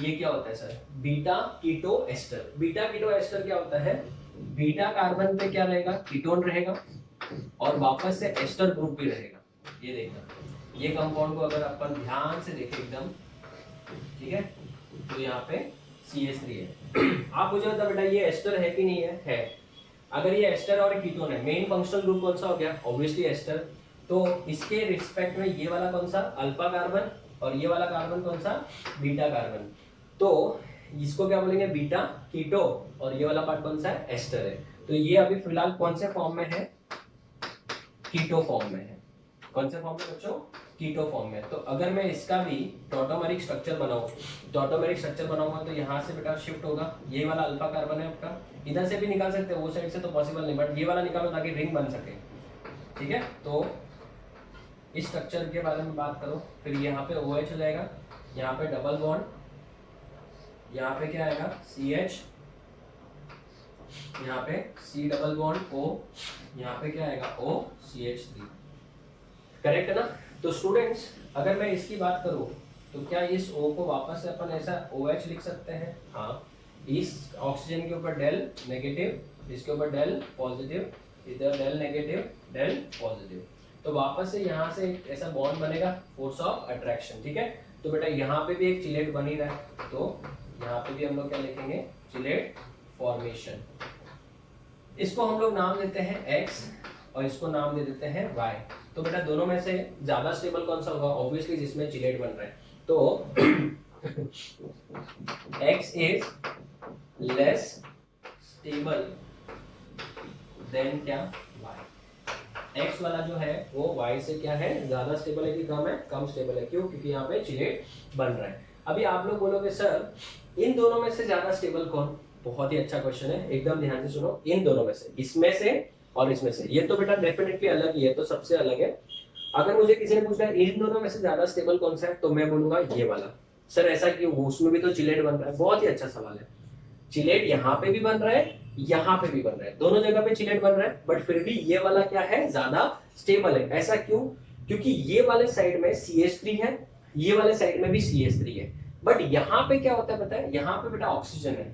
ये क्या होता है sir, beta keto ester, beta keto ester क्या होता है, बीटा कार्बन पे क्या रहेगा, कीटोन रहेगा और वापस से एस्टर ग्रुप भी रहेगा, ये देखना, ये कंपाउंड को अगर अपन ध्यान से देखें एकदम, ठीक है, तो यहाँ पे CH3 है। आप मुझे बताओ बेटा ये एस्टर है कि नहीं है, अगर ये एस्टर और कीटोन है, मेन फंक्शनल ग्रुप कौन सा हो गया, ऑब्वियसली एस्टर, तो इसके रिस्पेक्ट में ये वाला कौन सा, अल्फा कार्बन, और ये वाला कार्बन कौन सा, बीटा कार्बन, तो इसको क्या बोलेंगे, बीटा कीटो, और ये वाला पार्ट कौन सा है, एस्टर है। तो ये अभी फिलहाल कौन से फॉर्म में है, कीटो फॉर्म में है, कौन से फॉर्म में बच्चों, कीटो फॉर्म में। तो अगर मैं इसका भी टॉटोमेरिक स्ट्रक्चर बनाऊं, टॉटोमेरिक स्ट्रक्चर बनाऊंगा तो यहाँ से बेटा शिफ्ट होगा, ये वाला अल्फा कार्बन है आपका, इधर से भी निकाल सकते हैं, वो साइड से तो पॉसिबल नहीं, बट ये वाला निकालो ताकि रिंग बन सके, ठीक है। तो इस स्ट्रक्चर के बारे में बात करो, फिर यहाँ पे OH हो जाएगा, यहाँ पे डबल बॉन्ड, यहाँ पे क्या आएगा CH, यहाँ पे C डबल बॉन्ड O, यहाँ पे क्या आएगा O CH3, करेक्ट है ना। तो स्टूडेंट्स अगर मैं इसकी बात करूँ तो क्या इस O को वापस से अपन ऐसा OH लिख सकते हैं, हाँ, इस ऑक्सीजन के ऊपर डेल नेगेटिव, इसके ऊपर डेल पॉजिटिव, इधर डेल नेगेटिव डेल पॉजिटिव, तो वापस से यहाँ से ऐसा बॉन्ड बनेगा, फोर्स ऑफ अट्रैक्शन, ठीक है। तो बेटा यहाँ पे भी एक चिलेट बन ही रहा है, तो यहाँ पे भी हम लोग क्या लिखेंगे, चिलेट फॉर्मेशन, इसको हम लोग नाम देते हैं X और इसको नाम दे देते हैं Y, तो बेटा दोनों में से ज्यादा स्टेबल कौन सा होगा? ऑब्वियसली जिसमें चिलेट बन रहा है। तो X is less stable then क्या? Y। X वाला जो है वो Y से क्या है? ज्यादा स्टेबल है कि कम है? कम स्टेबल है। क्यों? क्योंकि यहाँ पे चिलेट बन रहा है। अभी आप लोग बोलोगे सर इन दोनों में से ज्यादा स्टेबल कौन? बहुत ही अच्छा क्वेश्चन है, एकदम ध्यान से सुनो। इन दोनों में से, इसमें से और इसमें से, ये तो बेटा डेफिनेटली अलग ही है, तो सबसे अलग है। अगर मुझे किसी ने पूछा है इन दोनों में से ज्यादा स्टेबल कौन सा है, तो मैं बोलूंगा ये वाला। सर ऐसा क्यों? उसमें भी तो चिलेट बन रहा है। बहुत ही अच्छा सवाल है। चिलेट यहाँ पे भी बन रहा है, यहाँ पे भी बन रहा है, दोनों जगह पे चिलेट बन रहा है, बट फिर भी ये वाला क्या है? ज्यादा स्टेबल है। ऐसा क्यों? क्योंकि ये वाले साइड में CH3 है, ये वाले साइड में भी CH3 है, बट यहाँ पे क्या होता है पता है? यहाँ पे बेटा ऑक्सीजन है।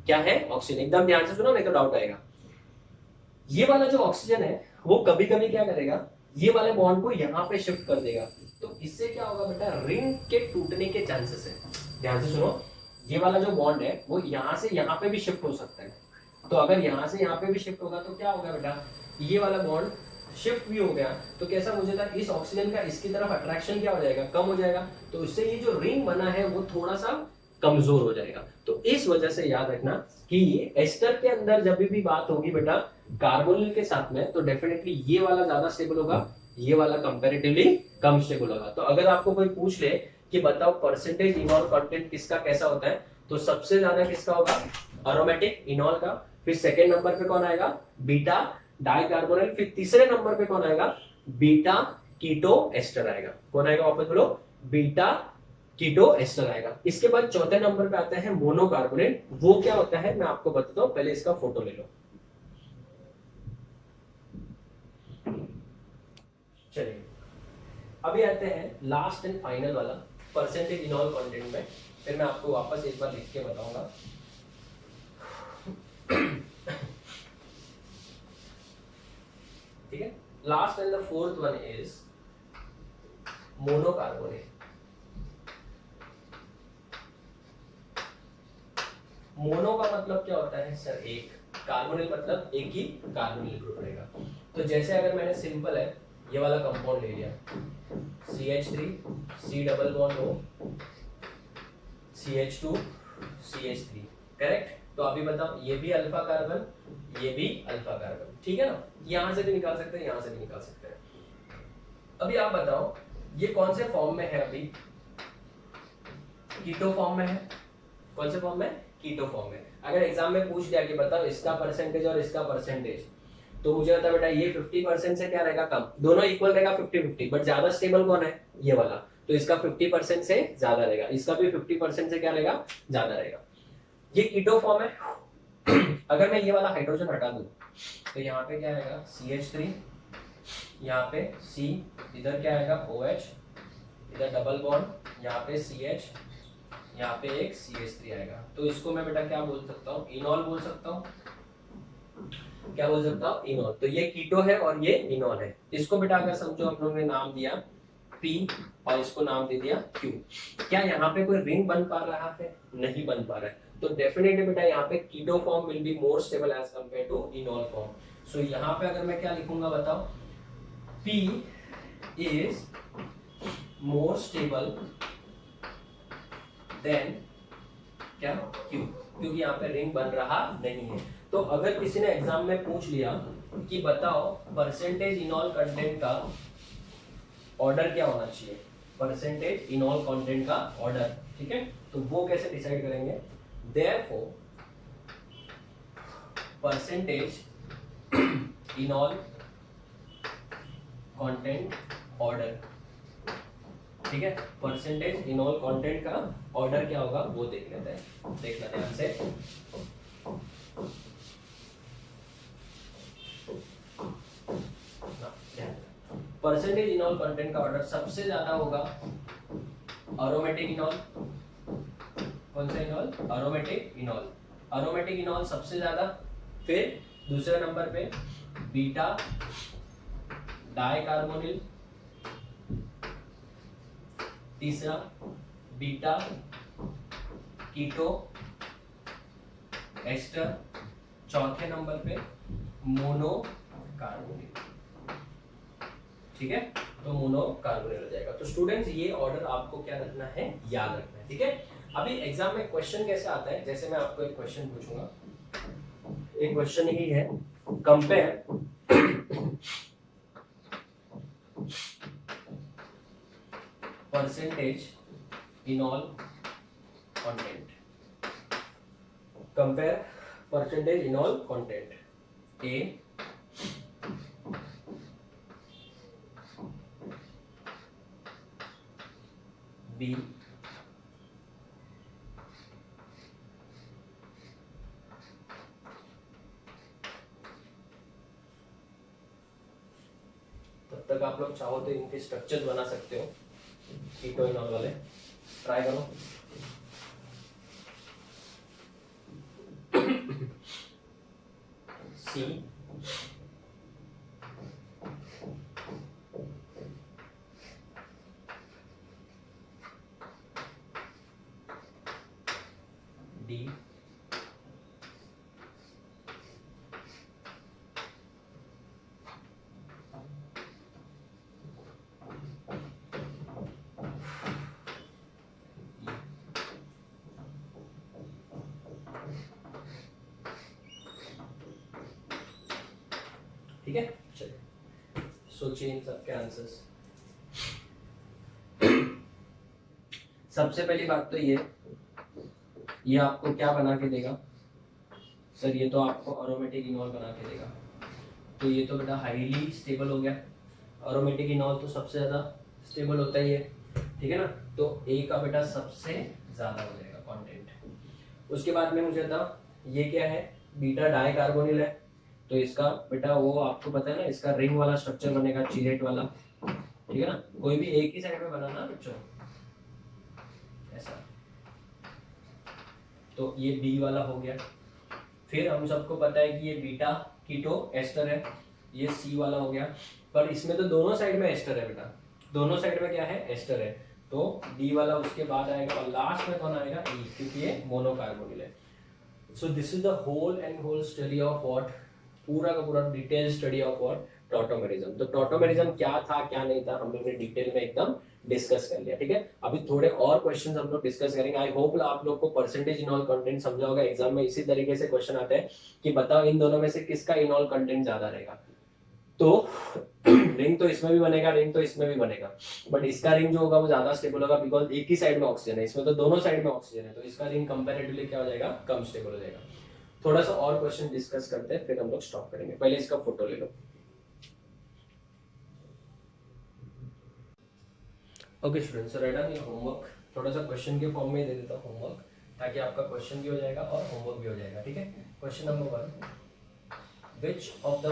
क्या है? ऑक्सीजन। एकदम ध्यान से सुनो, नहीं तो डाउट आएगा। ये वाला जो ऑक्सीजन है वो कभी कभी क्या करेगा? ये वाले बॉन्ड को यहाँ पे शिफ्ट कर देगा। तो इससे क्या होगा बेटा? रिंग के टूटने के चांसेस है। ध्यान से सुनो, ये वाला जो बॉन्ड है वो यहाँ से यहाँ पे भी शिफ्ट हो सकता है। तो अगर यहाँ से यहाँ पे भी शिफ्ट होगा तो क्या होगा बेटा? ये वाला बॉन्ड शिफ्ट भी हो गया तो कैसा हो जाता है? इस ऑक्सीजन का इसकी तरफ अट्रैक्शन क्या हो जाएगा? कम हो जाएगा। तो इससे ये जो रिंग बना है वो थोड़ा सा कमजोर हो जाएगा। तो इस वजह से याद रखना कि एस्टर के अंदर जब भी बात होगी बेटा कार्बोनिल के साथ में, तो डेफिनेटली ये वाला ज्यादा स्टेबल होगा, ये वाला कंपैरेटिवली कम स्टेबल होगा। तो अगर आपको कोई पूछ ले कि बताओ परसेंटेज इनॉल कंटेंट किसका कैसा होता है, तो सबसे ज्यादा किसका होगा? एरोमेटिक इनॉल का। फिर सेकंड नंबर पे कौन आएगा? Beta dicarbonyl. फिर तीसरे नंबर पे कौन आएगा? बीटा कीटो एस्टर आएगा। कौन आएगा? वापस बोलो, बीटा कीटो एस्टर आएगा। इसके बाद चौथे नंबर पे आता है मोनोकार्बोनेट। वो क्या होता है मैं आपको बताता हूं, पहले इसका फोटो ले लो। चलिए अभी आते हैं लास्ट एंड फाइनल वाला परसेंटेज इनॉल कंटेंट में। फिर मैं आपको वापस एक बार लिख के बताऊंगा। ठीक है, last and the fourth one is monocarbonate. Mono का मतलब क्या होता है सर? एक। कार्बोनिल मतलब एक ही कार्बोनिल ग्रुप रहेगा। तो जैसे अगर मैंने सिंपल है ये वाला कंपाउंड ले लिया, CH3 C double bond O CH2 CH3, correct. तो अभी बताओ ये भी अल्फा कार्बन, ये भी अल्फा कार्बन, ठीक है ना? यहां से भी निकाल सकते हैं, यहां से भी निकाल सकते हैं। अभी आप बताओ ये कौन से फॉर्म में है? अभी कीटो फॉर्म में है। कौन से फॉर्म में? कीटो फॉर्म में। अगर एग्जाम में पूछ दिया कि बताओ इसका परसेंटेज और इसका परसेंटेज, तो मुझे बता बेटा ये 50% से क्या रहेगा? कम। दोनों इक्वल रहेगा 50-50, बट ज्यादा स्टेबल कौन है? ये वाला। तो इसका 50% से ज्यादा रहेगा, इसका भी 50% से क्या रहेगा? ज्यादा रहेगा। ये कीटो फॉर्म है। अगर मैं ये वाला हाइड्रोजन हटा दूं तो यहाँ पे क्या आएगा? CH3, यहाँ पे C, इधर क्या आएगा? OH, इधर डबल बॉन्ड, यहाँ पे CH, यहाँ पे एक CH3 आएगा। तो इसको मैं बेटा क्या बोल सकता हूँ? इनॉल बोल सकता हूँ। क्या बोल सकता हूँ? इनॉल। तो ये कीटो है और ये इनॉल है। इसको बेटा अगर समझो हम लोगों ने नाम दिया P और इसको नाम दे दिया Q। क्या यहाँ पे कोई रिंग बन पा रहा है? नहीं बन पा रहा है। तो डेफिनेटली बेटा यहाँ पे keto form will be more stable as compare to enol form. So यहाँ पे अगर मैं क्या लिखूंगा बताओ? P is more stable than क्या? Q, क्योंकि यहाँ पे रिंग बन रहा नहीं है। तो अगर किसी ने एग्जाम में पूछ लिया कि बताओ परसेंटेज इनॉल कंटेंट का ऑर्डर क्या होना चाहिए, परसेंटेज इनॉल कंटेंट का ऑर्डर, ठीक है, तो वो कैसे डिसाइड करेंगे? देयरफॉर परसेंटेज इनॉल कंटेंट ऑर्डर, ठीक है, परसेंटेज इनॉल कंटेंट का ऑर्डर क्या होगा वो देख लेते हैं। देखना ध्यान से। परसेंटेज इनॉल कंटेंट का ऑर्डर सबसे ज्यादा होगा एरोमेटिक इनॉल। कौन सा इनॉल? एरोमेटिक इनॉल। एरोमेटिक इनॉल सबसे ज्यादा। फिर दूसरे नंबर पे बीटा डाइकार्बोनिल, तीसरा बीटा कीटो एस्टर, चौथे नंबर पे मोनो कार्बोनिल। ठीक है, तो मोनो कार्बोनिल हो जाएगा। तो स्टूडेंट्स ये ऑर्डर आपको क्या रखना है, याद रखना है, ठीक है। अभी एग्जाम में क्वेश्चन कैसे आता है, जैसे मैं आपको एक क्वेश्चन पूछूंगा, एक क्वेश्चन ही है, compare percentage in all content, compare percentage in all content, A B तब तक आप लोग चाहो तो इनके स्ट्रक्चर्स बना सकते हो, कीटो इनॉल वाले, ट्राई करो। सी डी ठीक है, चलिए सोचिए इन सबके आंसर्स। सबसे पहली बात तो ये आपको क्या बना के देगा सर, ये तो आपको अरोमेटिक इनॉल बना के देगा, तो ये तो बेटा हाईली स्टेबल हो गया। अरोमेटिक इनॉल तो सबसे ज़्यादा स्टेबल होता ही है, ठीक है ना, तो ए का बेटा सबसे ज़्यादा हो जाएगा कंटेंट। उसके बाद में मुझे था ये क्या है, बीटा डाई कार्बोनिल है, तो इसका बेटा वो आपको पता है ना, इसका रिंग वाला स्ट्रक्चर बनेगा, चिलेट वाला, ठीक है ना, कोई भी एक ही साइड में बनाना बच्चों, ऐसा, तो ये बी वाला हो गया। फिर हम सबको पता है कि ये बीटा कीटो एस्टर है, ये सी वाला हो गया, पर इसमें तो दोनों साइड में एस्टर है बेटा, दोनों साइड में क्या है, एस्टर है, तो डी वाला उसके बाद आएगा, और लास्ट में कौन आएगा, ई, क्योंकि ये मोनोकार्बोनिल है। So this is the whole and whole study of what, पूरा का पूरा detail study of what, tautomerism. तो टॉटोमेरिज्म क्या था क्या नहीं था हम लोग ने डिटेल में एकदम डिस्कस कर लिया, ठीक है। अभी थोड़े और क्वेश्चंस हम लोग डिस्कस करेंगे। आई होप आप लोग को परसेंटेज इनॉल कंटेंट समझा होगा। एग्जाम में इसी तरीके से क्वेश्चन आते हैं कि बताओ इन दोनों में से किसका इनॉल कंटेंट ज्यादा रहेगा, तो रिंग तो इसमें भी बनेगा, रिंग तो इसमें भी बनेगा, बट इसका रिंग जो होगा वो ज्यादा स्टेबल होगा, बिकॉज एक ही साइड में ऑक्सीजन है, इसमें तो दोनों साइड में ऑक्सीजन है, तो इसका रिंग कंपैरेटिवली क्या हो जाएगा, कम स्टेबल हो जाएगा। थोड़ा सा और क्वेश्चन डिस्कस करते हैं, फिर हम लोग स्टॉप करेंगे। पहले इसका फोटो ले लो। Okay students, write down your homework, थोड़ा सा क्वेश्चन के फॉर्म में दे देता हूँ होमवर्क, ताकि आपका क्वेश्चन भी हो जाएगा और होमवर्क भी हो जाएगा, ठीक है। Question number 1, which of the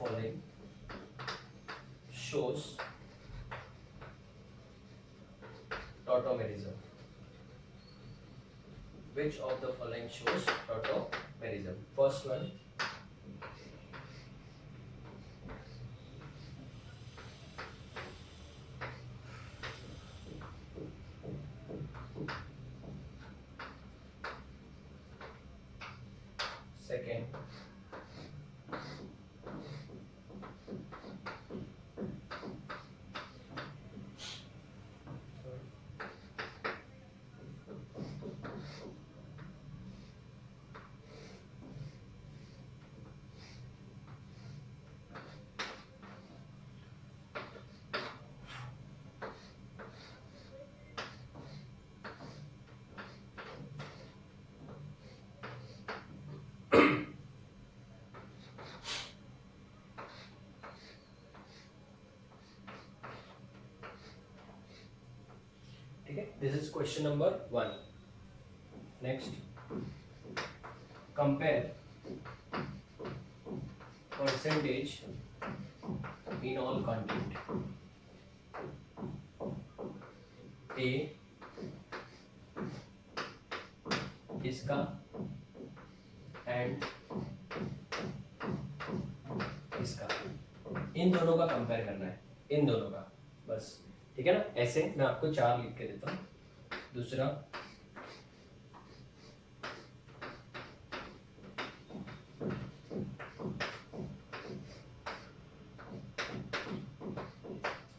following shows tautomerism? Which of the following shows tautomerism? First one, second, ठीक है। This is question number 1। Next, compare percentage in all content, ए इसका एंड इसका, इन दोनों का कंपेयर करना है, इन दोनों का बस, ठीक है ना। ऐसे मैं आपको 4 लिख के देता हूँ। दूसरा,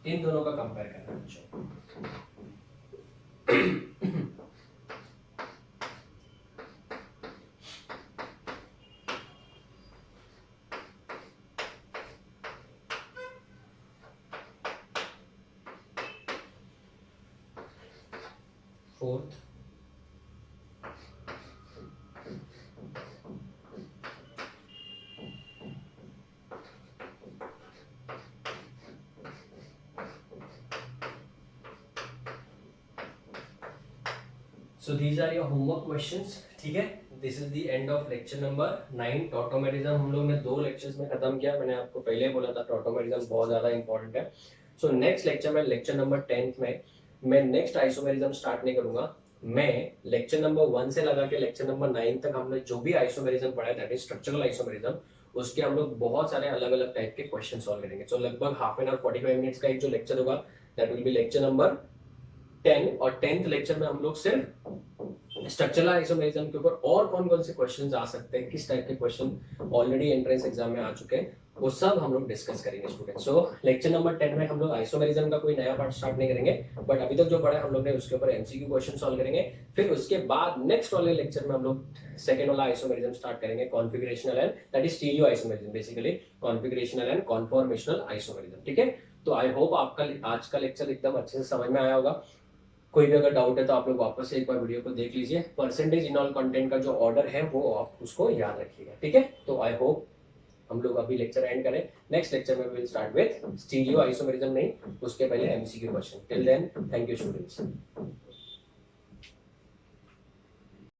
इन दोनों का कंपेयर करना है बच्चों। Fourth, so these are your homework questions, ठीक है। This is the end of lecture number 9 tautomerism हम लोग ने 2 लेक्चर्स में खत्म किया। मैंने आपको पहले बोला था टॉटोमेरिज्म बहुत ज्यादा इंपॉर्टेंट है। सो नेक्स्ट लेक्चर में, लेक्चर नंबर 10 में मैं नेक्स्ट आइसोमेरिज्म स्टार्ट नहीं करूंगा। मैं लेक्चर नंबर 1 से लगा के लेक्चर नंबर 9 तक हमने जो भी आइसोमेरिज्म पढ़ा है, दैट इज स्ट्रक्चरल आइसोमेरिज्म, उसके हम लोग बहुत सारे अलग अलग टाइप के क्वेश्चन सॉल्व करेंगे। सो लगभग हाफ एन आवर 45 मिनट्स का एक जो लेक्चर होगा, that will be lecture number 10। और 10th लेक्चर में हम लोग सिर्फ स्ट्रक्चरल आइसोमेरिज्म के ऊपर और कौन कौन से क्वेश्चंस आ सकते हैं, किस टाइप के क्वेश्चन ऑलरेडी एंट्रेंस एग्जाम में आ चुके हैं, वो सब हम लोग डिस्कस करेंगे स्टूडेंट। सो लेक्चर नंबर 10 में हम लोग आइसोमेरिज्म का कोई नया पार्ट स्टार्ट नहीं करेंगे, बट अभी तक जो पढ़ा है हम लोग ने उसके ऊपर एमसीक्यू क्वेश्चन सॉल्व करेंगे। फिर उसके बाद नेक्स्ट वाले लेक्चर में हम लोग सेकंड वाला आइसोमेरिज्म स्टार्ट करेंगे, configurational and that is stereo isomerism, basically configurational and conformational isomerism, ठीक है। तो आई होप आपका आज का लेक्चर एकदम अच्छे से समझ में आया होगा। कोई भी अगर डाउट है तो आप लोग वापस से एक बार वीडियो को देख लीजिए। परसेंटेज इन ऑल कंटेंट का जो ऑर्डर है वो आप उसको याद रखिएगा, ठीक है। तो आई होप हम लोग अभी लेक्चर एंड करें। नेक्स्ट लेक्चर में will start with stereo isomerism, नहीं उसके पहले MCQ question. Till then thank you students.